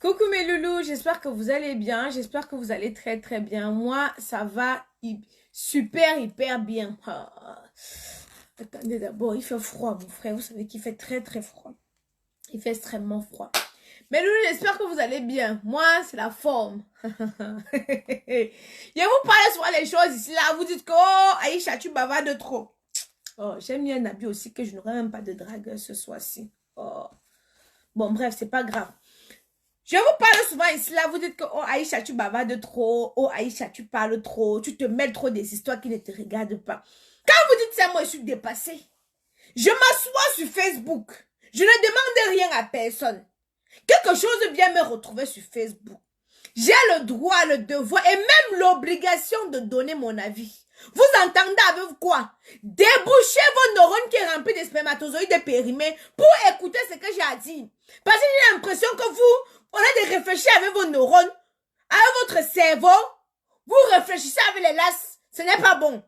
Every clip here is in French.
Coucou mes loulous, j'espère que vous allez bien, j'espère que vous allez très très bien. Moi, ça va super hyper bien. Attendez d'abord, il fait froid mon frère, vous savez qu'il fait très très froid. Il fait extrêmement froid. Mais loulous, j'espère que vous allez bien. Moi, c'est la forme. Je vous parle souvent les choses ici là, vous dites que oh Aïcha, tu bavardes trop. Oh, j'aime bien un habit aussi que je n'aurai même pas de drague ce soir-ci. Oh. Bon bref, c'est pas grave. Je vous parle souvent ici, là, vous dites que, oh Aïcha, tu bavardes trop, oh Aïcha, tu parles trop, tu te mêles trop des histoires qui ne te regardent pas. Quand vous dites ça, moi, je suis dépassée. Je m'assois sur Facebook. Je ne demande rien à personne. Quelque chose vient me retrouver sur Facebook. J'ai le droit, le devoir et même l'obligation de donner mon avis. Vous entendez avec quoi? Débouchez vos neurones qui est rempli de spermatozoïdes périmés pour écouter ce que j'ai à dire. Parce que j'ai l'impression que vous, au lieu de réfléchir avec vos neurones, avec votre cerveau, vous réfléchissez avec les lasses. Ce n'est pas bon.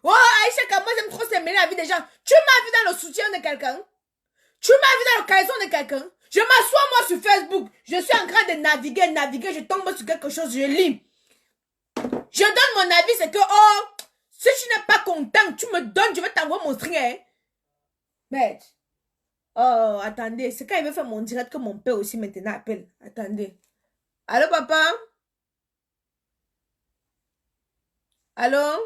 Oh, Aïcha, moi j'aime trop s'aimer la vie des gens. Tu m'as vu dans le soutien de quelqu'un? Tu m'as vu dans l'occasion de quelqu'un? Je m'assois moi sur Facebook. Je suis en train de naviguer, je tombe sur quelque chose, je lis. Je donne mon avis, c'est que, oh, si tu n'es pas content, tu me donnes, je vais t'envoyer mon string, hein. Mais, oh, attendez, c'est quand il veut faire mon direct que mon père aussi maintenant appelle. Attendez. Allô, papa? Allô?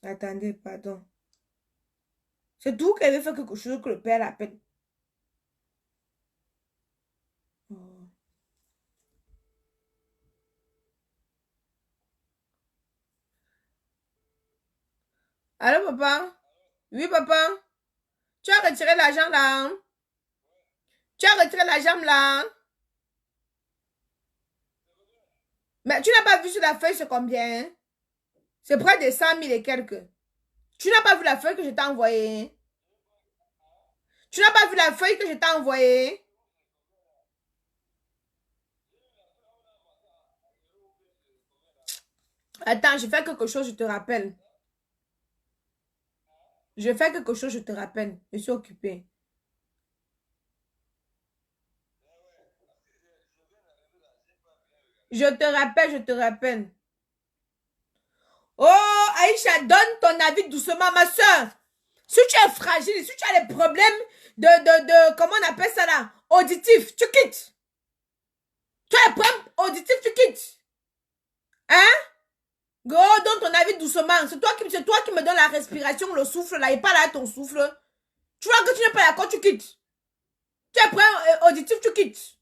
Attendez, pardon. C'est tout qu'elle veut faire quelque chose que le père l'appelle. Oh. Allô, papa? Oui, papa? Tu as retiré l'argent là? Hein? Tu as retiré l'argent là? Mais tu n'as pas vu sur la feuille, c'est combien? Hein? C'est près de 100 000 et quelques. Tu n'as pas vu la feuille que je t'ai envoyée? Tu n'as pas vu la feuille que je t'ai envoyée? Attends, je fais quelque chose, je te rappelle. Je fais quelque chose, je te rappelle. Je suis occupée. Je te rappelle, je te rappelle. Oh, Aïcha, donne ton avis doucement, ma soeur. Si tu es fragile, si tu as des problèmes comment on appelle ça là? Auditif, tu quittes. Tu as des problèmes auditifs, tu quittes. Hein? Gros, donne ton avis doucement. C'est toi qui me donne la respiration, le souffle là. Et pas là ton souffle. Tu vois que tu n'es pas d'accord, tu quittes. Tu as des problèmes auditifs, tu quittes.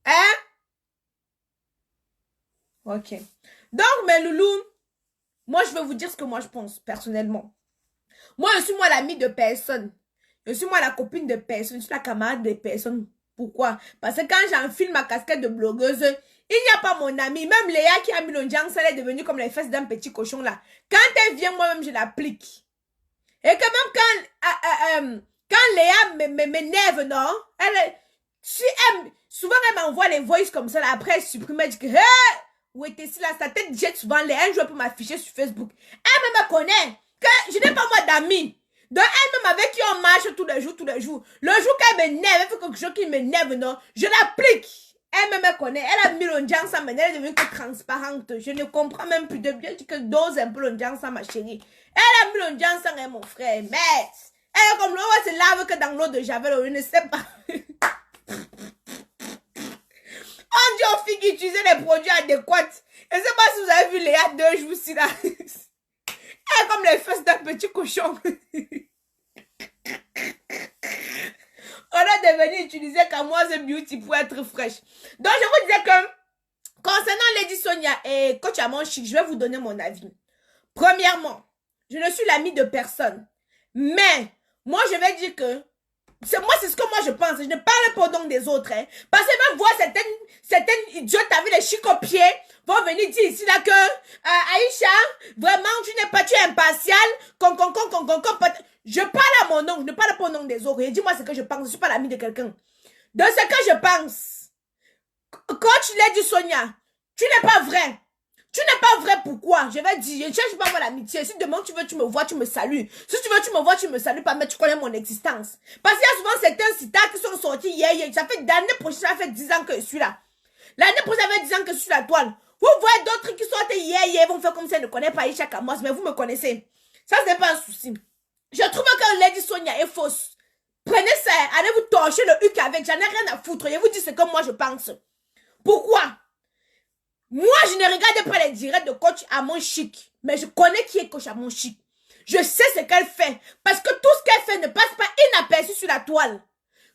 Hein? Ok. Donc, mes loulous, moi, je vais vous dire ce que moi je pense, personnellement. Moi, je suis moi l'amie de personne. Je suis moi la copine de personne. Je suis la camarade de personne. Pourquoi? Parce que quand j'enfile ma casquette de blogueuse, il n'y a pas mon amie. Même Léa qui a mis le jang, elle est devenue comme les fesses d'un petit cochon là. Quand elle vient, moi-même, je l'applique. Et quand même, quand Léa m'énerve, non? Souvent, elle m'envoie les voices comme ça, là, après, elle supprime, elle dit que, hey, où était là, sa tête jette souvent les un jour pour m'afficher sur Facebook. Elle me connaît, que je n'ai pas moi d'amis. Donc, elle-même avec qui on marche tous les jours, tous les jours. Le jour qu'elle m'énerve, elle fait quelque chose qui m'énerve, non? Je l'applique. Elle me connaît. Elle a mis l'ondian sans elle est devenue transparente. Je ne comprends même plus de bien que dose un peu l'ondian sans ma chérie. Elle a mis l'ondian sans elle, mon frère. Mais, elle est comme l'eau se lave que dans l'eau de Javel, je ne sais pas. On dit aux filles qui utilisaient les produits adéquats. Je ne sais pas si vous avez vu Léa 2 jours ici là. Elle est comme les fesses d'un petit cochon. On a devenu utiliser Camoise Beauty pour être fraîche. Donc, je vous disais que, concernant Lady Sonia et Coach Amon Chic, je vais vous donner mon avis. Premièrement, je ne suis l'amie de personne. Mais, moi, je vais dire que, c'est ce que moi je pense. Je ne parle pas au nom des autres. Hein. Parce que même voir certaines idiotes avec les chics aux pieds vont venir dire ici là que Aïcha, vraiment, tu es impartial. Je parle à mon nom, je ne parle pas au nom des autres. Et dis-moi ce que je pense. Je ne suis pas l'ami de quelqu'un. De ce que je pense, Coach Lady Sonia, tu n'es pas vrai. Tu n'es pas vrai, pourquoi? Je vais dire, je ne cherche pas à avoir l'amitié. Si demain tu veux, tu me vois, tu me salues. Si tu veux, tu me vois, tu me salues pas, mais tu connais mon existence. Parce qu'il y a souvent certains citats qui sont sortis hier. Ça fait l'année prochaine, ça fait 10 ans que je suis là. L'année prochaine, ça fait 10 ans que je suis la toile. Vous voyez d'autres qui sortent hier, ils vont faire comme si elles ne connaissent pas Aïcha Kamos, mais vous me connaissez. Ça, ce n'est pas un souci. Je trouve que Lady Sonia est fausse. Prenez ça, allez vous torcher le huc avec. J'en ai rien à foutre. Je vous dis ce que moi je pense. Pourquoi? Moi, je ne regarde pas les directs de coach Amon Chic, mais je connais qui est coach Amon Chic. Je sais ce qu'elle fait, parce que tout ce qu'elle fait ne passe pas inaperçu sur la toile.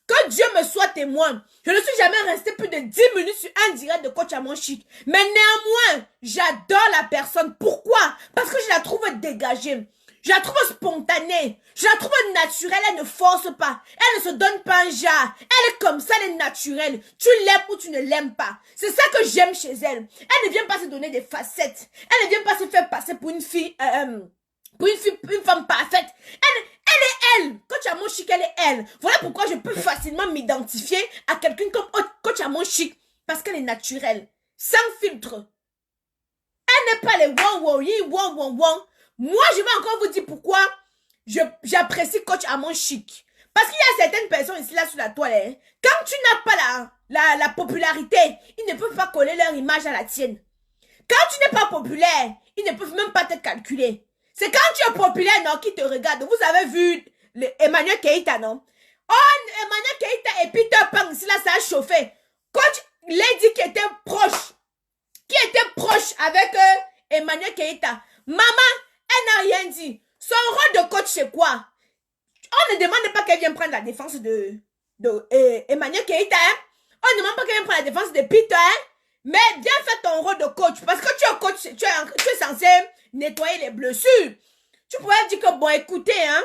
Que Dieu me soit témoin, je ne suis jamais resté plus de 10 minutes sur un direct de coach Amon Chic. Mais néanmoins, j'adore la personne. Pourquoi? Parce que je la trouve dégagée. Je la trouve spontanée. Je la trouve naturelle. Elle ne force pas. Elle ne se donne pas un genre. Elle est comme ça, elle est naturelle. Tu l'aimes ou tu ne l'aimes pas. C'est ça que j'aime chez elle. Elle ne vient pas se donner des facettes. Elle ne vient pas se faire passer pour une fille, une femme parfaite. Elle est elle. Coach Amon Chic, elle est elle. Voilà pourquoi je peux facilement m'identifier à quelqu'un comme Coach Amon Chic. Parce qu'elle est naturelle. Sans filtre. Elle n'est pas les wang. Moi, je vais encore vous dire pourquoi j'apprécie coach Amon Chic. Parce qu'il y a certaines personnes ici, là, sur la toile. Hein, quand tu n'as pas la popularité, ils ne peuvent pas coller leur image à la tienne. Quand tu n'es pas populaire, ils ne peuvent même pas te calculer. C'est quand tu es populaire, non, qui te regarde. Vous avez vu Emmanuel Keita, non? Oh, Emmanuel Keita et Peter Pan, ici, là, ça a chauffé. Coach Lady qui était proche avec Emmanuel Keita. Maman, elle n'a rien dit. Son rôle de coach, c'est quoi? On ne demande pas qu'elle vienne prendre la défense de Emmanuel Keita. Hein? On ne demande pas qu'elle vienne prendre la défense de Peter. Hein? Mais viens faire ton rôle de coach. Parce que tu es coach, tu es censé nettoyer les blessures. Tu pourrais dire que, bon, écoutez, hein,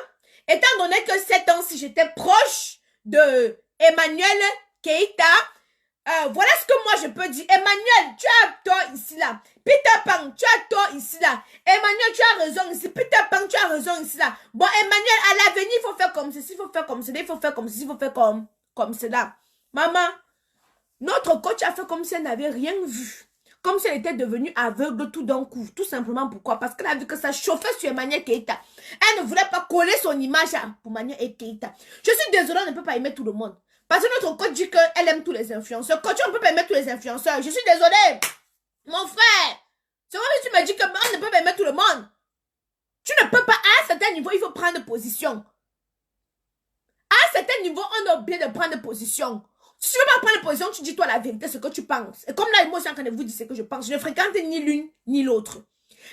étant donné que 7 ans, si j'étais proche de Emmanuel Keita, voilà ce que moi je peux dire. Emmanuel, tu as tort ici là. Peter Pan, tu as tort ici là. Emmanuel, tu as raison ici. Peter Pan, tu as raison ici là. Bon, Emmanuel, à l'avenir, il faut faire comme ceci, il faut faire comme cela, il faut faire comme ceci, il faut faire comme cela. Maman, notre coach a fait comme si elle n'avait rien vu. Comme si elle était devenue aveugle tout d'un coup. Tout simplement pourquoi? Parce qu'elle a vu que ça chauffait sur Emmanuel Keita. Elle ne voulait pas coller son image pour Emmanuel Keita. Je suis désolée, on ne peut pas aimer tout le monde. Parce que notre coach dit qu'elle aime tous les influenceurs. Coach, on ne peut pas aimer tous les influenceurs. Je suis désolée. Mon frère. C'est vrai que tu me dis qu'on ne peut pas aimer tout le monde. Tu ne peux pas. À un certain niveau, il faut prendre position. À un certain niveau, on a oublié de prendre position. Si tu ne veux pas prendre position, tu dis toi la vérité, ce que tu penses. Et comme là, moi, je suis en train de vous dire ce que je pense. Je ne fréquente ni l'une ni l'autre.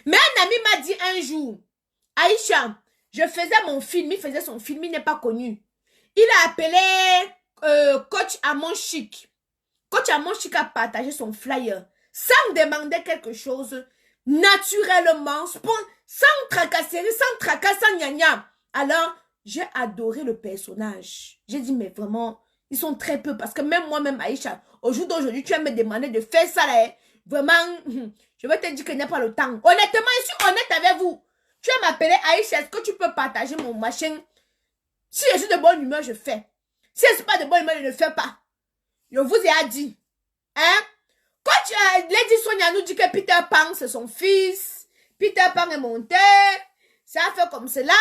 Mais un ami m'a dit un jour, Aïcha, je faisais mon film, il faisait son film, il n'est pas connu. Il a appelé coach Amon Chic. Coach Amon Chic a partagé son flyer sans demander quelque chose, naturellement, sans tracasserie, sans tracas, sans gna-gna. Alors, j'ai adoré le personnage. J'ai dit, mais vraiment, ils sont très peu. Parce que même moi-même, Aïcha, au jour d'aujourd'hui, tu vas me demander de faire ça là. Vraiment, je vais te dire qu'il n'y a pas le temps. Honnêtement, je suis honnête avec vous. Tu vas m'appeler Aïcha, est-ce que tu peux partager mon machin? Si je suis de bonne humeur, je fais. Si je ne suis pas de bonne humeur, je ne fais pas. Je vous ai dit. Hein? Quand Lady Sonia nous dit que Peter Pan, c'est son fils. Peter Pan est monté. Ça a fait comme cela.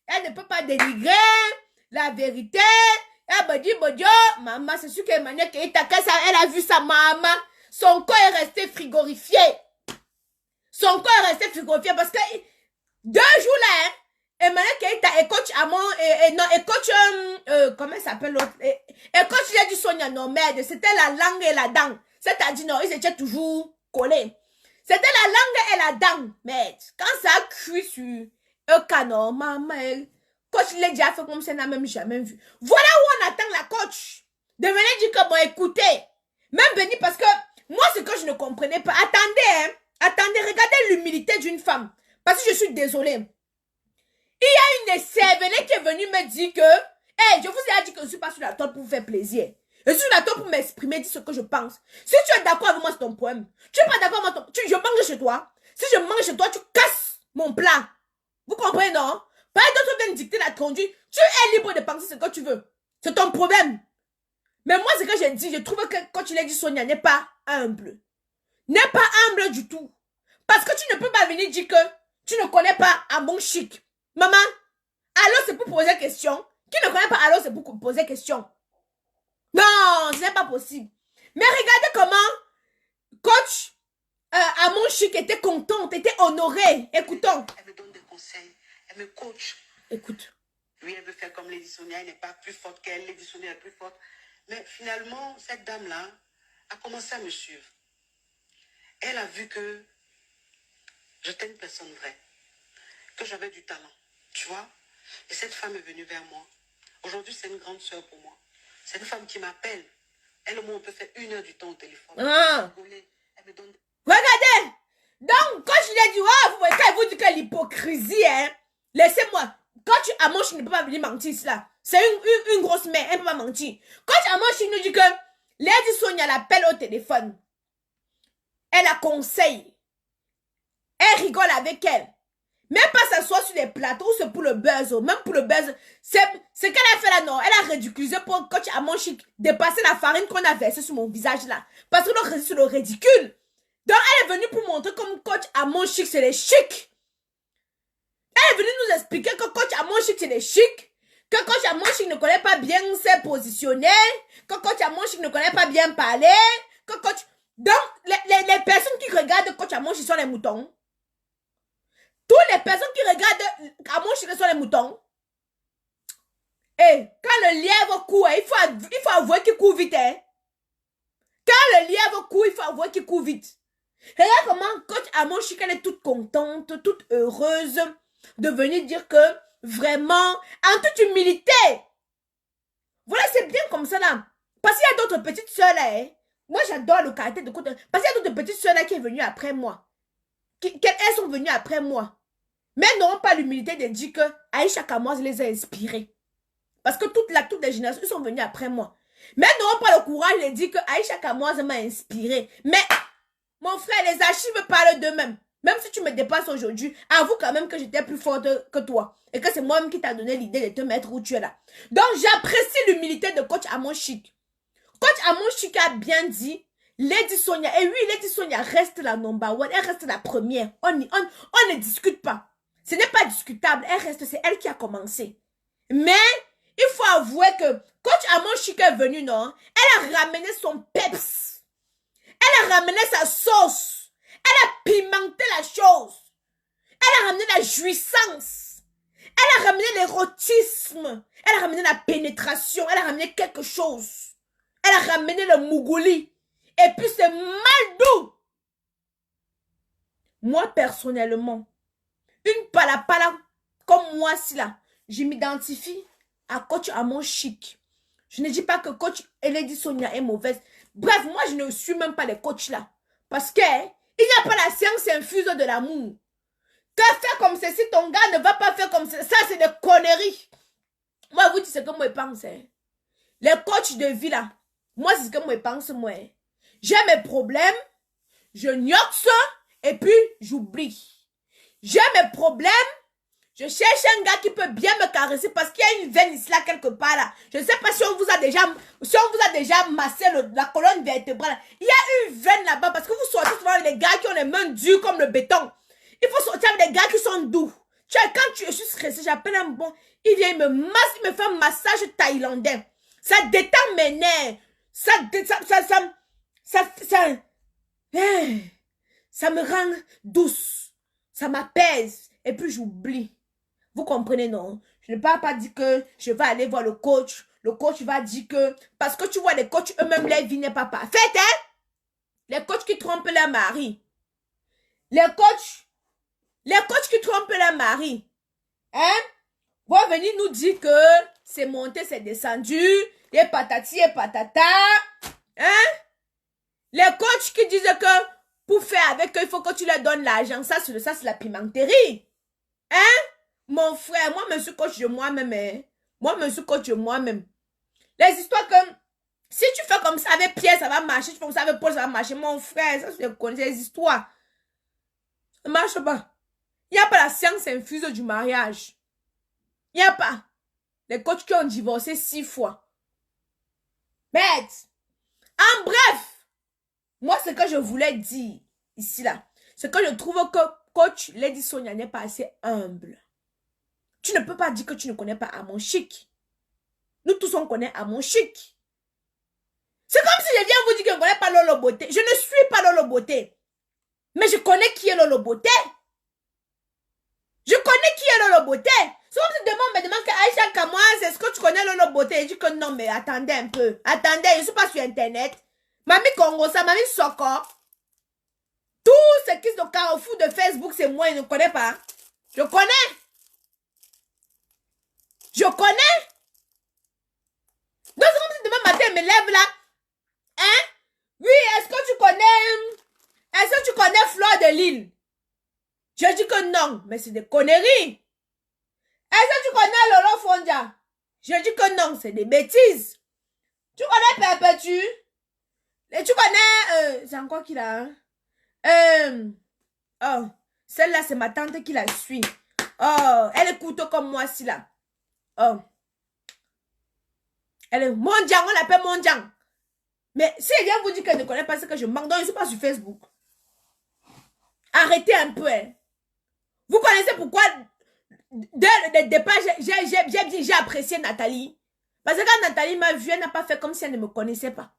Elle ne peut pas dénigrer la vérité. Elle me dit, bon Dieu, maman, c'est sûr qu'Emmanuel Keita, elle a vu sa maman. Son corps est resté frigorifié. Son corps est resté frigorifié parce que 2 jours là, hein, Emmanuel Keita et coach Amon, et coach, comment il s'appelle l'autre? Et coach, il a dit Sonia, non, merde, c'était la langue et la dent. C'est-à-dire, non, ils étaient toujours collés. C'était la langue et la dent. Merde, quand ça a cuit sur un canon, maman, coach, il a déjà fait comme ça, n'a même jamais vu. Voilà où on attend la coach. De venir dire que, bon, écoutez, même Benny, parce que moi, ce que je ne comprenais pas, attendez, hein, attendez, regardez l'humilité d'une femme. Parce que je suis désolée. Il y a une cervelée qui est venue me dire que, hey, je vous ai dit que je ne suis pas sur la toile pour vous faire plaisir. Je suis sur la toile pour m'exprimer, dire ce que je pense. Si tu es d'accord avec moi, c'est ton problème. Tu n'es pas d'accord avec moi, je mange chez toi. Si je mange chez toi, tu casses mon plat. Vous comprenez, non? Pas d'autres viennent dicter la conduite. Tu es libre de penser ce que tu veux. C'est ton problème. Mais moi, ce que j'ai dit, je trouve que quand tu l'as dit, Sonia n'est pas humble. N'est pas humble du tout. Parce que tu ne peux pas venir dire que tu ne connais pas Amon Chic. Maman, allô, c'est pour poser question. Qui ne connaît pas allô, c'est pour poser question. Non, ce n'est pas possible. Mais regardez comment coach Amon Chic était contente, était honorée. Écoutons. Elle me donne des conseils, elle me coach. Écoute. Oui, elle veut faire comme Lady Sonia, elle n'est pas plus forte qu'elle, Lady Sonia est plus forte. Mais finalement, cette dame-là a commencé à me suivre. Elle a vu que j'étais une personne vraie, que j'avais du talent, tu vois. Et cette femme est venue vers moi. Aujourd'hui, c'est une grande sœur pour moi. C'est une femme qui m'appelle. Elle et moi, on peut faire 1 heure du temps au téléphone. Ah. Elle me donne... Regardez. Donc, quand je lui ai dit, oh, vous voyez, quand il vous dit que l'hypocrisie, hein, laissez-moi. Quand tu Amosh ne peut pas venir mentir cela. C'est une grosse mère, elle ne peut pas mentir. Quand Amosh nous dit que Lady Sonia l'appelle au téléphone, elle la conseille. Elle rigole avec elle. Même pas s'asseoir sur les plateaux, c'est pour le buzz. Même pour le buzz, c'est ce qu'elle a fait là, non. Elle a ridiculisé pour coach Amon Chic dépasser la farine qu'on a versée sur mon visage là. Parce que l'on résiste sur le ridicule. Donc elle est venue pour montrer comme coach Amon Chic c'est les chics. Elle est venue nous expliquer que coach Amon Chic c'est les chics. Que coach Amon Chic ne connaît pas bien se positionner. Que coach Amon Chic ne connaît pas bien parler. Que coach... Donc les personnes qui regardent coach Amon Chic sont les moutons. Toutes les personnes qui regardent Amon Chic sont les moutons. Et quand le lièvre court, il faut avouer qu'il court vite. Hein? Quand le lièvre court, il faut avouer qu'il court vite. Regarde comment coach Amon Chic, elle est toute contente, toute heureuse de venir dire que vraiment, en toute humilité. Voilà, c'est bien comme ça là. Parce qu'il y a d'autres petites soeurs là. Hein? Moi, j'adore le caractère de côté. Parce qu'il y a d'autres petites soeurs là qui sont venues après moi. Elles sont venues après moi. Mais elles n'auront pas l'humilité de dire que Aïcha Kamoise les a inspirées. Parce que toutes les générations, ils sont venus après moi. Mais elles n'auront pas le courage de dire que Aïcha Kamoise m'a inspiré. Mais, mon frère, les archives parlent d'eux-mêmes. Même si tu me dépasses aujourd'hui, avoue quand même que j'étais plus forte que toi. Et que c'est moi-même qui t'a donné l'idée de te mettre où tu es là. Donc, j'apprécie l'humilité de coach Amon Chic. Coach Amon Chic a bien dit, Lady Sonia, et oui, Lady Sonia reste la number one, elle reste la première. On ne discute pas. Ce n'est pas discutable, c'est elle qui a commencé. Mais, il faut avouer que coach Amon Chic est venu, non? Elle a ramené son peps. Elle a ramené sa sauce. Elle a pimenté la chose. Elle a ramené la jouissance. Elle a ramené l'érotisme. Elle a ramené la pénétration. Elle a ramené quelque chose. Elle a ramené le mougouli. Et puis c'est mal doux. Moi, personnellement, une palapala comme moi, si là, je m'identifie à coach Amon Chic. Je ne dis pas que coach Lady Sonia est mauvaise. Bref, moi, je ne suis même pas les coachs là. Parce que il n'y a pas la science infuse de l'amour. Que faire comme ceci, ton gars ne va pas faire comme ça. Ça, c'est des conneries. Moi, vous dites ce que moi, je pense. Hein. Les coachs de vie là, moi, c'est ce que moi, je pense, moi. J'ai mes problèmes, je gnoque ça, et puis j'oublie. J'ai mes problèmes, je cherche un gars qui peut bien me caresser parce qu'il y a une veine ici là quelque part là. Je ne sais pas si on vous a déjà massé la colonne vertébrale. Il y a une veine là-bas parce que vous sortez souvent avec des gars qui ont les mains dures comme le béton. Il faut sortir avec des gars qui sont doux. Tu vois, quand je suis stressée, j'appelle un bon, il vient, il me masse, il me fait un massage thaïlandais. Ça détend mes nerfs. Ça me rend douce. Ça m'apaise. Et puis j'oublie. Vous comprenez, non? Je ne parle pas dire que je vais aller voir le coach. Le coach va dire que... Parce que tu vois, les coachs eux-mêmes, leur vie n'est pas parfaite, hein? Les coachs qui trompent leur mari. Les coachs qui trompent leur mari. Hein? Vont venir nous dire que c'est monté, c'est descendu. Les patati et patata. Hein? Les coachs qui disent que pour faire avec eux, il faut que tu leur donnes l'argent. Ça, c'est la pimenterie. Hein? Mon frère, moi, je suis coach de moi-même. Hein? Moi, je suis coach de moi-même. Les histoires comme, si tu fais comme ça avec Pierre, ça va marcher. Tu fais comme ça avec Paul, ça va marcher. Mon frère, ça, c'est les histoires. Ça ne marche pas. Il n'y a pas la science infuse du mariage. Il n'y a pas. Les coachs qui ont divorcé 6 fois. Bête. En bref, moi, ce que je voulais dire ici, là, C'est que je trouve que coach Lady Sonia n'est pas assez humble. Tu ne peux pas dire que tu ne connais pas Amon Chic. Nous tous, on connaît Amon Chic. C'est comme si je viens vous dire que je ne connais pas Lolo Beauté. Je ne suis pas Lolo Beauté. Mais je connais qui est Lolo Beauté. Je connais qui est Lolo Beauté. C'est comme si demain on me demande que Aïcha Kamoise, est-ce que tu connais Lolo Beauté? Je dis que non, mais attendez un peu. Attendez, je ne suis pas sur Internet. Mamie Congo, ça, Mamie Soko. Tout ce qui est de Carrefour de Facebook, c'est moi, je ne connais pas. Je connais. Je connais. Donc c'est comme si demain matin, elle me lève là. Hein? Oui, est-ce que tu connais Fleur de Lille? Je dis que non, mais c'est des conneries. Est-ce que tu connais Lolo Fondia? Je dis que non, c'est des bêtises. Tu connais Perpétue? Et tu connais... c'est encore qui là? Oh, celle-là, c'est ma tante qui la suit. Oh, elle est couteau comme moi, si là. Oh. Elle est Mondiang, on l'appelle Mondiang. Mais si elle vient vous dire qu'elle ne connaît pas ce que je manque, donc je ne suis pas sur Facebook. Arrêtez un peu, hein. Vous connaissez pourquoi, dès le départ, j'ai apprécié Nathalie. Parce que quand Nathalie m'a vu, elle n'a pas fait comme si elle ne me connaissait pas.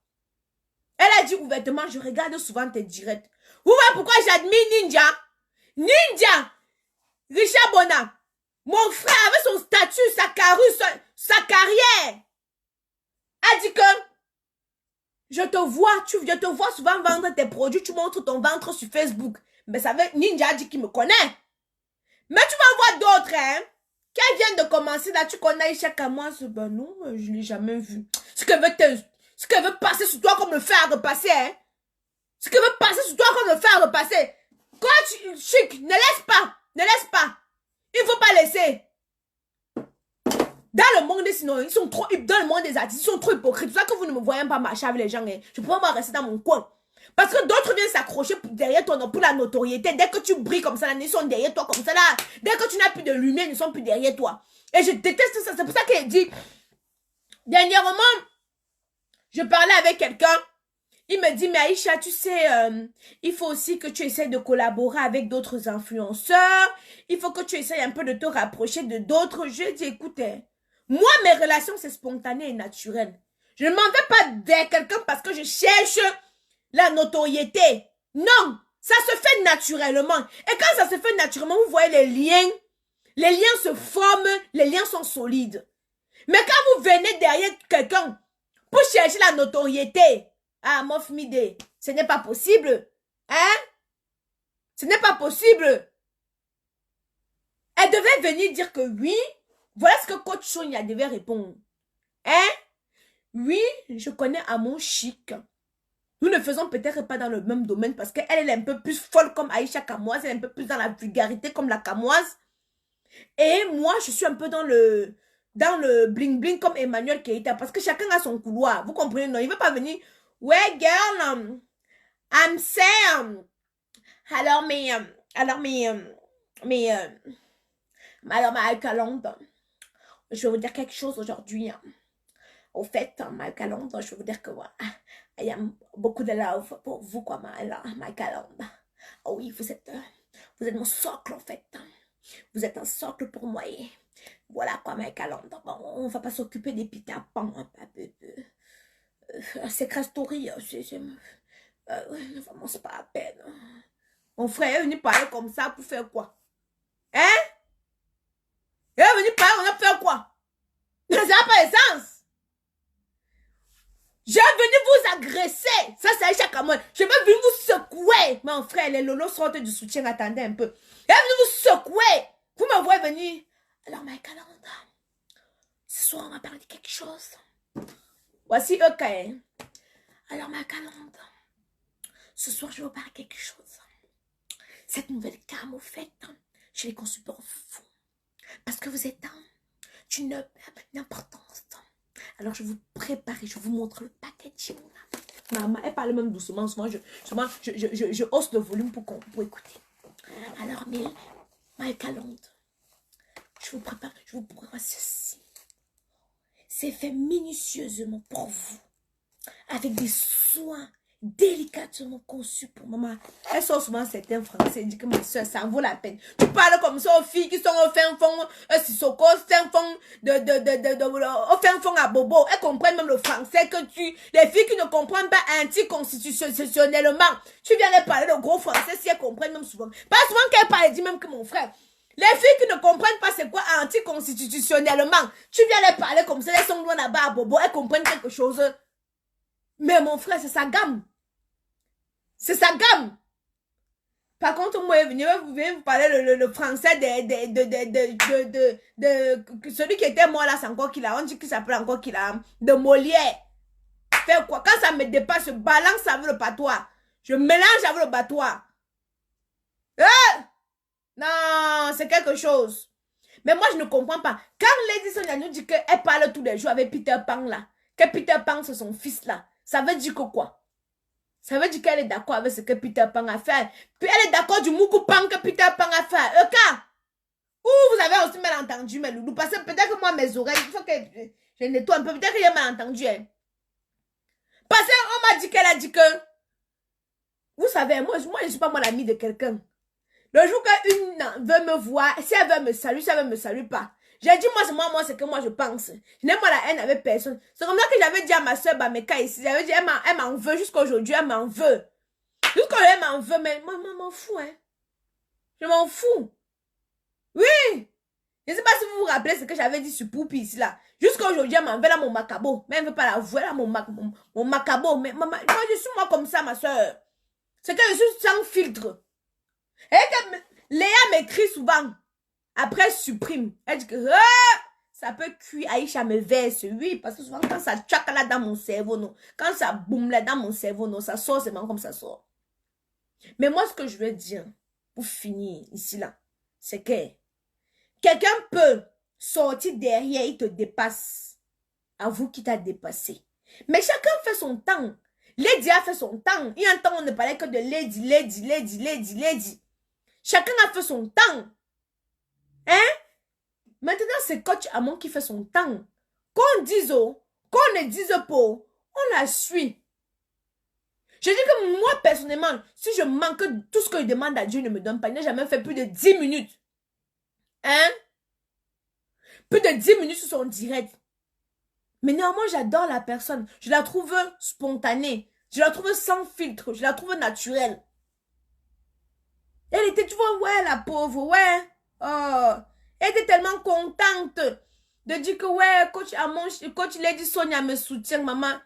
Elle a dit ouvertement, je regarde souvent tes directs. Vous voyez pourquoi j'admire Ninja? Ninja, Richard Bona, mon frère avec son statut, sa carrière, a dit que je te vois souvent vendre tes produits, tu montres ton ventre sur Facebook. Mais ça veut, Ninja a dit qu'il me connaît. Mais tu vas voir d'autres, hein, qui viennent de commencer là, tu connais chaque mois, ben non, je ne l'ai jamais vu. Ce qu'elle veut passer sur toi comme le faire repasser, hein. Ce qu'elle veut passer sur toi comme le faire repasser. Coach Chic, ne laisse pas. Il ne faut pas laisser. Dans le monde, sinon, ils sont trop, dans le monde des artistes, ils sont trop hypocrites. C'est ça que vous ne me voyez pas marcher avec les gens, hein. Je pourrais pas rester dans mon coin. Parce que d'autres viennent s'accrocher derrière toi pour la notoriété. Dès que tu brilles comme ça, ils sont derrière toi comme ça là. Dès que tu n'as plus de lumière, ils ne sont plus derrière toi. Et je déteste ça. C'est pour ça qu'elle dit, dernièrement, je parlais avec quelqu'un. Il me dit, mais Aïcha, tu sais, il faut aussi que tu essaies de collaborer avec d'autres influenceurs. Il faut que tu essaies un peu de te rapprocher de d'autres. Je dis, écoutez, moi, mes relations, c'est spontané et naturel. Je ne m'en vais pas vers quelqu'un parce que je cherche la notoriété. Non, ça se fait naturellement. Et quand ça se fait naturellement, vous voyez les liens se forment, les liens sont solides. Mais quand vous venez derrière quelqu'un pour chercher la notoriété, ah, Mof Mide, ce n'est pas possible. Hein? Ce n'est pas possible. Elle devait venir dire que oui. Voilà ce que coach Sonia devait répondre. Hein? Oui, je connais Amon Chic. Nous ne faisons peut-être pas dans le même domaine parce qu'elle est un peu plus folle comme Aïcha Kamoise. Elle est un peu plus dans la vulgarité comme la Kamoise. Et moi, je suis un peu dans le bling-bling comme Emmanuel Keita. Parce que chacun a son couloir. Vous comprenez? Non, il ne veut pas venir... Ouais, girl, I'm Sam. Alors, ma calende, je vais vous dire quelque chose aujourd'hui. Au fait, ma calende, je vais vous dire que il y a beaucoup de love pour vous, quoi, ma calende. Oh oui, vous êtes mon socle, en fait. Vous êtes un socle pour moi. Et voilà, quoi, ma calende. Bon, on va pas s'occuper des pitapans, c'est story, vraiment, c'est pas la peine. Mon frère est venu parler comme ça pour faire quoi? Hein? Il est venu parler, on a fait quoi? Ça n'a pas de sens. J'ai venu vous agresser. Ça, c'est Aïcha Kamoine. Je vais venir vous secouer. Mon frère, les lolos sortent du soutien. Attendez un peu. Je vais venir vous secouer. Vous me voyez venir. Alors, ma calenda, ce soir, on va parler de quelque chose. Voici EK. Alors, ma calenda, ce soir, je vais vous parler de quelque chose. Cette nouvelle cam, au fait, je l'ai conçue pour vous. Parce que vous êtes d'une importance. Alors, je vais vous préparer, je vous montre le packaging. Maman, elle parle même doucement. Souvent, je hausse le volume pour écouter. Alors, ma calende, je vous prépare ceci. C'est fait minutieusement pour vous. Avec des soins délicatement conçue pour maman. Elle sort souvent certains français, dit que ma soeur, ça en vaut la peine. Tu parles comme ça aux filles qui sont au fin fond, Sissoko, au fin fond au fin fond à Bobo. Elles comprennent même le français que les filles qui ne comprennent pas anticonstitutionnellement, tu viens de parler de gros français si elles comprennent même souvent. Pas souvent qu'elles parlent, dit même que mon frère. Les filles qui ne comprennent pas c'est quoi anticonstitutionnellement, tu viens de parler comme ça, elles sont loin là-bas à Bobo, elles comprennent quelque chose. Mais mon frère, c'est sa gamme. C'est sa gamme. Par contre, moi, je viens vous parler le français de celui qui était mort là, c'est encore qu'il a. On dit qu'il s'appelle encore qu'il a. De Molière. Faire quoi? Quand ça me dépasse, je balance avec le patois. Je mélange avec le patois. Non, c'est quelque chose. Mais moi, je ne comprends pas. Quand Lady Sonia nous dit qu'elle parle tous les jours avec Peter Pan là, que Peter Pan c'est son fils là, ça veut dire que quoi? Ça veut dire qu'elle est d'accord avec ce que Peter Pan a fait. Puis elle est d'accord du Moukou Pan que Peter Pan a fait. Eka! Ou vous avez aussi mal entendu, mes loulous. Parce que peut-être que moi, mes oreilles, il faut que je nettoie un peu. Peut-être que j'ai mal entendu. Hein. Parce qu'on m'a dit qu'elle a dit que... Vous savez, moi je ne suis pas moi l'amie de quelqu'un. Le jour qu'une veut me voir, si elle veut me saluer, si elle veut me saluer pas. J'ai dit, moi, c'est que moi, je pense. Je n'ai pas la haine avec personne. C'est comme ça que j'avais dit à ma soeur Bameka ici. J'avais dit, elle m'en veut jusqu'à aujourd'hui, elle m'en veut. Jusqu'à aujourd'hui, elle m'en veut, mais moi, je m'en fous, hein. Je m'en fous. Oui. Je ne sais pas si vous vous rappelez ce que j'avais dit sur Poupi ici, là. Jusqu'à aujourd'hui, elle m'en veut là, mon macabo. Mais elle ne veut pas la voir, là, mon macabo. Mais moi, je suis moi comme ça, ma soeur. C'est que je suis sans filtre. Et que Léa m'écrit souvent. Après, elle supprime. Elle dit que ça peut cuire. Aïcha me verse. Oui, parce que souvent, quand ça tchaque là dans mon cerveau, non. Quand ça boum là dans mon cerveau, non. Ça sort, c'est vraiment comme ça sort. Mais moi, ce que je veux dire, pour finir ici, là, c'est que quelqu'un peut sortir derrière, il te dépasse. Avoue qu'il t'a dépassé. Mais chacun fait son temps. Lady a fait son temps. Il y a un temps, on ne parlait que de Lady. Chacun a fait son temps. Hein? Maintenant, c'est Coach Amon qui fait son temps. Qu'on dise, qu'on ne dise pas, on la suit. Je dis que moi, personnellement, si je manque tout ce que je demande à Dieu, ne me donne pas. Il n'a jamais fait plus de 10 minutes. Hein? Plus de 10 minutes sur son direct. Mais néanmoins, j'adore la personne. Je la trouve spontanée. Je la trouve sans filtre. Je la trouve naturelle. Elle était, tu vois, ouais, la pauvre, ouais. Oh, elle était tellement contente de dire que, ouais, coach Lady Sonia me soutient, maman.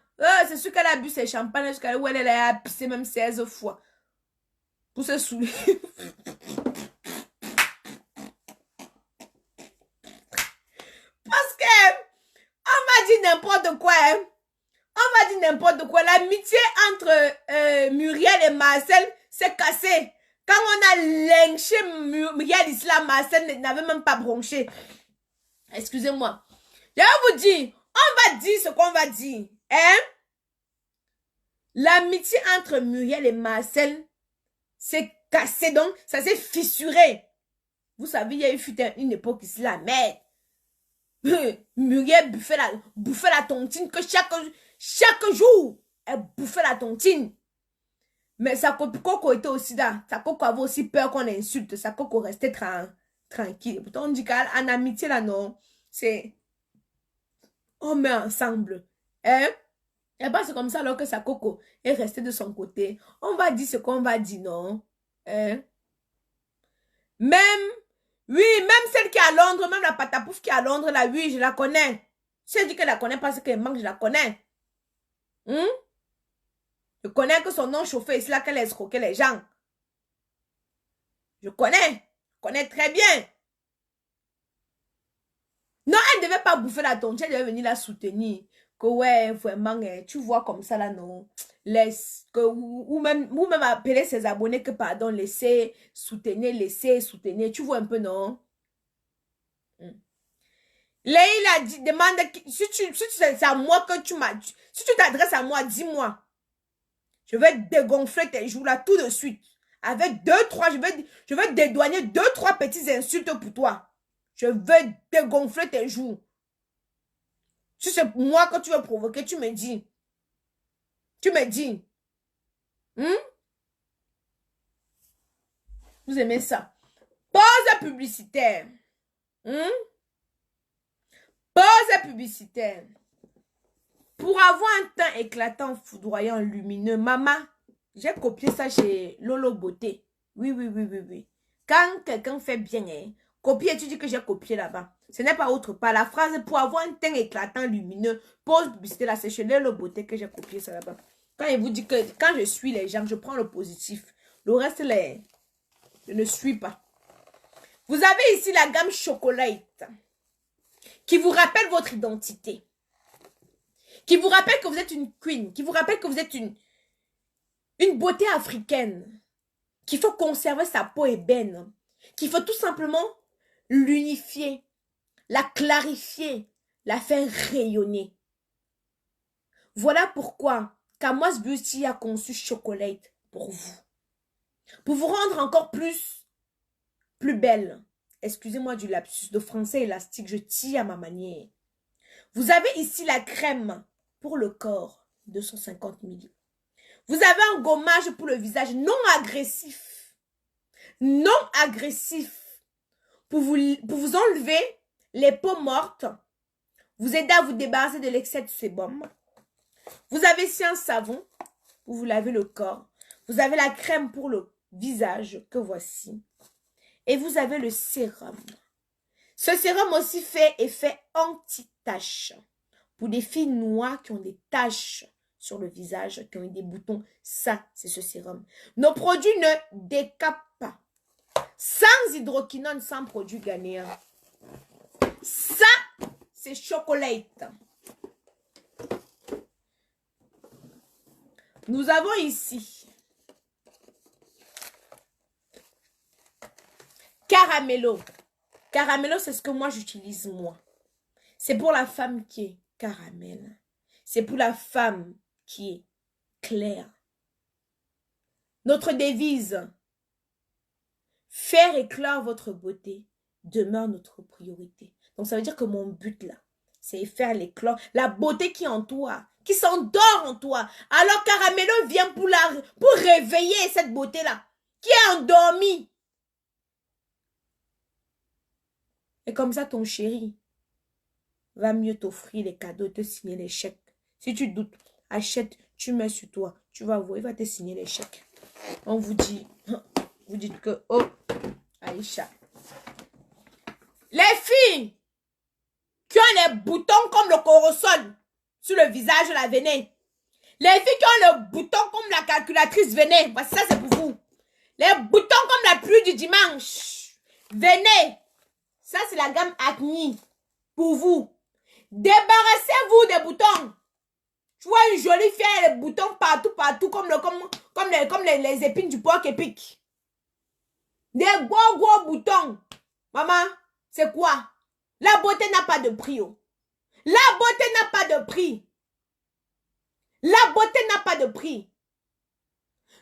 C'est sûr qu'elle a bu ses champagnes jusqu'à où elle a pissé même 16 fois. Pour se saouler. Parce que, on m'a dit n'importe quoi, hein. On m'a dit n'importe quoi. L'amitié entre Muriel et Marcel s'est cassée. Quand on a lynché Muriel Islam, Marcel n'avait même pas bronché. Excusez-moi. Je vais vous dire, on va dire ce qu'on va dire. Hein? L'amitié entre Muriel et Marcel s'est cassée, donc ça s'est fissuré. Vous savez, il y a eu une époque ici, la merde. Muriel bouffait la tontine que chaque jour, elle bouffait la tontine. Mais sa coco était aussi là. Sa coco avait aussi peur qu'on l'insulte. Sa coco restait tranquille. Pourtant, on dit qu'en amitié, là, non. C'est... On met ensemble. Hein? Et pas c'est comme ça alors que sa coco est restée de son côté. On va dire ce qu'on va dire, non? Hein? Même celle qui est à Londres, même la patapouf qui est à Londres, là, oui, je la connais. Si elle dit qu'elle la connaît parce qu'elle manque, je la connais. Je connais que son nom chauffé, c'est là qu'elle a escroqué les gens. Je connais très bien. Non, elle ne devait pas bouffer la tontine, elle devait venir la soutenir. Que ouais, vraiment, tu vois comme ça là, non. Laisse, que, ou même appeler ses abonnés que pardon, laissez soutenir. Tu vois un peu, non? Leïla dit, demande, si c'est à moi que tu m'as, si tu t'adresses à moi, dis-moi. Je vais dégonfler tes joues là tout de suite. Avec je vais dédouaner 2-3 petites insultes pour toi. Je vais dégonfler tes joues. Si c'est moi que tu veux provoquer, tu me dis. Tu me dis. Hmm? Vous aimez ça? Pause publicitaire. Hmm? Pause publicitaire. Pour avoir un teint éclatant, foudroyant, lumineux, maman, j'ai copié ça chez Lolo Beauté. Oui, oui, oui, oui, oui. Quand quelqu'un fait bien, hein, copier, tu dis que j'ai copié là-bas. Ce n'est pas autre part. La phrase pour avoir un teint éclatant, lumineux, pause publicité là, c'est chez Lolo Beauté que j'ai copié ça là-bas. Quand il vous dit que quand je suis les gens, je prends le positif. Le reste, je ne suis pas. Vous avez ici la gamme Chocolate qui vous rappelle votre identité. Qui vous rappelle que vous êtes une queen. Qui vous rappelle que vous êtes une beauté africaine. Qu'il faut conserver sa peau ébène. Qu'il faut tout simplement l'unifier, la clarifier, la faire rayonner. Voilà pourquoi Kamoise Beauty a conçu Chocolate pour vous. Pour vous rendre encore plus belle. Excusez-moi du lapsus de français élastique, je tire à ma manière. Vous avez ici la crème pour le corps, 250 ml. Vous avez un gommage pour le visage non agressif. Non agressif. Pour vous enlever les peaux mortes. Vous aider à vous débarrasser de l'excès de sébum. Vous avez ici un savon pour vous laver le corps. Vous avez la crème pour le visage que voici. Et vous avez le sérum. Ce sérum aussi fait effet anti-taches. Pour des filles noires qui ont des taches sur le visage, qui ont des boutons, ça, c'est ce sérum. Nos produits ne décapent pas. Sans hydroquinone, sans produit ghanéen. Ça, c'est Chocolate. Nous avons ici Caramello. Caramello, c'est ce que moi j'utilise moi. C'est pour la femme qui est caramel. C'est pour la femme qui est claire. Notre devise, faire éclore votre beauté, demeure notre priorité. Donc ça veut dire que mon but là, c'est faire l'éclore, la beauté qui est en toi, qui s'endort en toi. Alors Caramello vient pour réveiller cette beauté-là, qui est endormie. Et comme ça, ton chéri va mieux t'offrir les cadeaux, te signer les chèques. Si tu doutes, achète, tu mets sur toi. Tu vas voir, il va te signer les chèques. On vous dit, vous dites que, oh, Aïcha. Les filles qui ont les boutons comme le corosol sur le visage, là, venez. Les filles qui ont le bouton comme la calculatrice, venez. Voici ça, c'est pour vous. Les boutons comme la pluie du dimanche, venez. Ça, c'est la gamme Acne pour vous. Débarrassez-vous des boutons. Tu vois une jolie fille, les boutons partout, comme les épines du porc épic. Des gros boutons. Maman, c'est quoi? La beauté n'a pas de prix. Oh. La beauté n'a pas de prix. La beauté n'a pas de prix.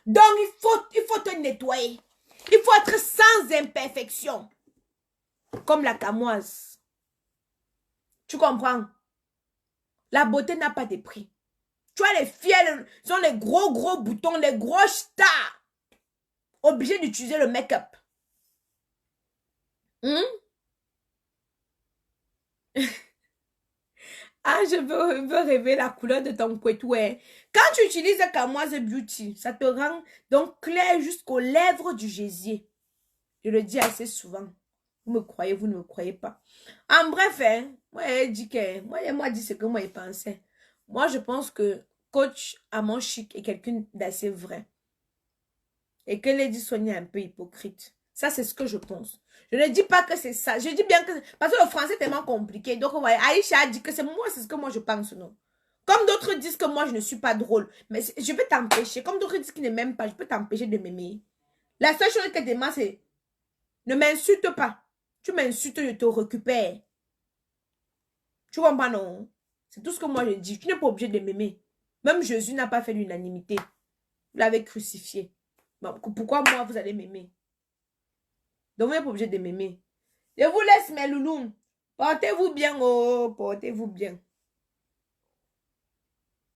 Donc, il faut te nettoyer. Il faut être sans imperfection. Comme la camoise. Tu comprends? La beauté n'a pas de prix. Tu vois, les filles, elles ont les gros boutons, les gros stars. Obligées d'utiliser le make-up. Ah, je veux rêver la couleur de ton couetouet. Quand tu utilises Kamoise Beauty, ça te rend donc clair jusqu'aux lèvres du gésier. Je le dis assez souvent. Vous me croyez, vous ne me croyez pas. En bref, hein, moi, moi, dit ce que moi, il pensait. Moi, je pense que Coach Amon Chic est quelqu'un d'assez vrai. Et que Lady Sonia est un peu hypocrite. Ça, c'est ce que je pense. Je ne dis pas que c'est ça. Je dis bien que... Parce que le français est tellement compliqué. Donc, vous voyez, Aïcha a dit que c'est moi, c'est ce que moi je pense, non. Comme d'autres disent que moi, je ne suis pas drôle. Mais je peux t'empêcher. Comme d'autres disent qu'ils ne m'aiment pas, je peux t'empêcher de m'aimer. La seule chose que je demande, c'est... Ne m'insulte pas. Tu m'insultes, je te récupère. Tu comprends, non? C'est tout ce que moi je dis. Tu n'es pas obligé de m'aimer. Même Jésus n'a pas fait l'unanimité. Vous l'avez crucifié. Bon, pourquoi moi, vous allez m'aimer? Donc, vous n'êtes pas obligé de m'aimer. Je vous laisse, mes loulous. Portez-vous bien, oh, portez-vous bien.